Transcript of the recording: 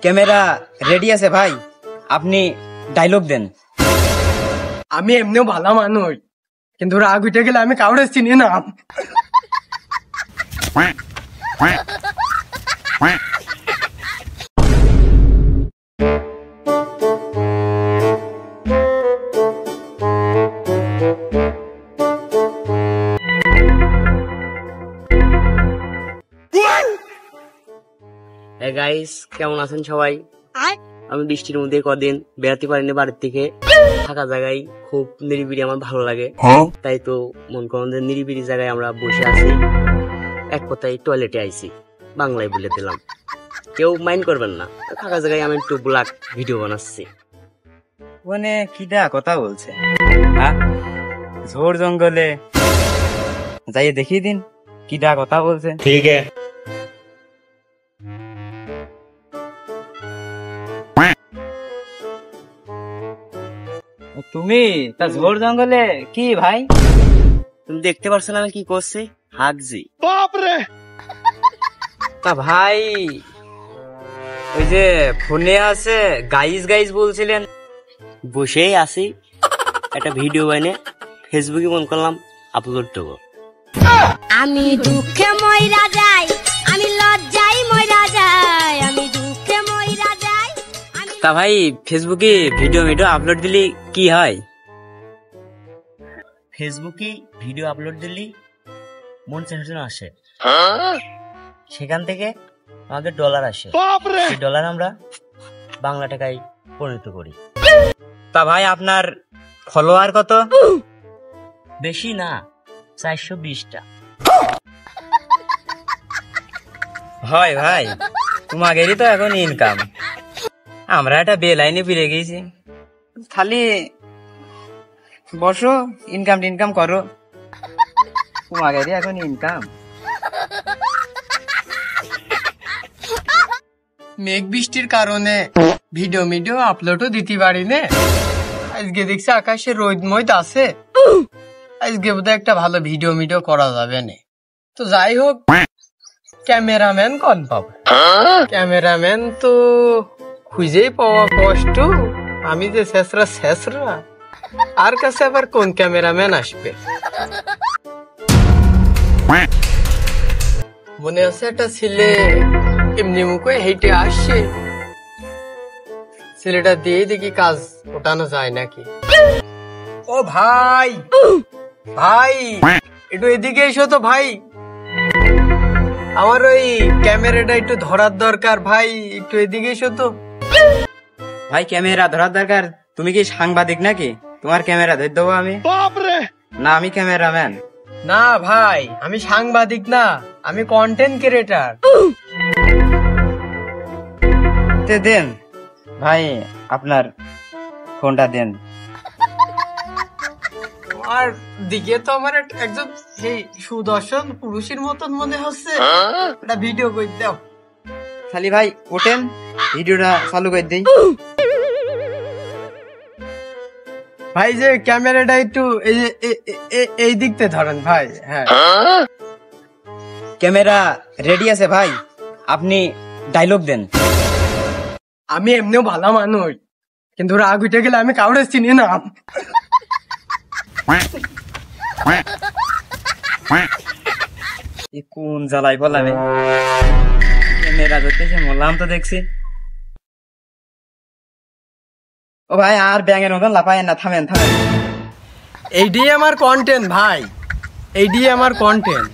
Camera ready আছে ভাই, আপনি ডায়লগ দেন। আমি এমনিও ভালো মানুষ, কিন্তু রাগ উঠে গেলে আমি কাউরে চিনি না। গাইস, কেমন আছেন সবাই? আমি বৃষ্টির মধ্যে কদিন বেড়াতে পারিনি বাড়ির থেকে, থাকা জায়গায় খুব নিরিবিলি আমার ভালো লাগে, তাই তো মন করেন যে নিরিবিলি জায়গায় আমরা বসে আছি, এক কথায় টয়লেটে আইছি, বাংলায় বলে দিলাম, কেউ মাইন্ড করবেন না। থাকা জায়গায় আমি একটু ব্লগ ভিডিও বানাচ্ছি। ওখানে কিটা কথা বলছে, ঝোড় জঙ্গলে যাইয়ে দেখিয়ে দিন কিটা কথা বলছে। ঠিক আছে। তুমি তা ঝোড় জঙ্গলে কি ভাই? তুমি দেখতে পারছো না আমি কি করছি? হাগজি। বাপরে। তা ভাই ওই যে ফোনে আছে গাইজ গাইজ বলছিলেন, বসেই আছি, একটা ভিডিও বানিয়ে ফেসবুকে মন করলাম আপলোড দেবো। আমি দুঃখে মইরা যাই, আমি লজ্জায় মইরা যাই, আমি দুঃখে মইরা যাই। তা ভাই ফেসবুকে ভিডিও আপলোড দিলে কি হয়? ফেসবুকে ভিডিও আপলোড দিলি মন সেন্সেশন আসে, সেখান থেকে আমাদের ডলার আসে, সেই ডলার আমরা বাংলা টাকায় পরিণত করি। তা ভাই আপনার ফলোয়ার কত? বেশি না, 420টা। হয় ভাই, তোমাদেরই তো এখন ইনকাম, আমরা একটা বেলাইনে ফিরে গেছি। খালি বসো, ইনকাম করো, তোমাদেরই এখন ইনকাম। মেঘ বৃষ্টির কারণে ভিডিও আপলোডও দিতে পারি না। আজকে দেখছি আকাশে রোদ মইদ আছে, আজকে বোধহয় একটা ভালো ভিডিও করা যাবে না। তো যাই হোক, ক্যামেরাম্যান কোন পাবো? ক্যামেরাম্যান তো খুঁজেই পাওয়া কষ্ট। আমি যে শেষরা আর কাছে আবার কোন ক্যামেরাম্যান আসবে? মনে আছে একটা ছেলে এমনি মুখে হেঁটে আসছে, ছেলেটা দিয়ে দেখি কাজ ওঠানো যায় নাকি। ও ভাই, একটু এদিকে এসো তো ভাই, আমার ওই ক্যামেরাটা একটু ধরার দরকার ভাই, একটু এদিকে এসো তো। ভাই ক্যামেরা ধরার দরকার? তুমি কি সাংবাদিক নাকি? তোমার ক্যামেরা ধরে দেবো আমি? বাপরে। না, আমি ক্যামেরাম্যান। না ভাই, আমি সাংবাদিক না, আমি কন্টেন্ট ক্রিয়েটর। দেন ভাই আপনার ফোনটা দেন। আর দিকে তো আমার একজন সেই সুদর্শন পুরুষের মতন মনে হচ্ছে, একটা ভিডিও করে দাও। খালি ভাই ওঠেন, ভিডিওটা চালু করে দেই। ভাই যে ক্যামেরাটা একটু এই দিকতে ধরেন ভাই। হ্যাঁ, ক্যামেরা রেডি আছে ভাই, আপনি ডায়লগ দেন। আমি এমনিও ভালো মানুষ, কিন্তু রাগ উঠে গেলে আমি কাউরে চিনি না। কোন জ্বালাই বললাম, ক্যামেরা ধরতেছে মরলাম তো দেখছি। ও ভাই আর ব্যাঙের মতন লাফায়েন না, থামেন। এইটাই আমার কন্টেন্ট ভাই, এইটাই আমার কন্টেন্ট।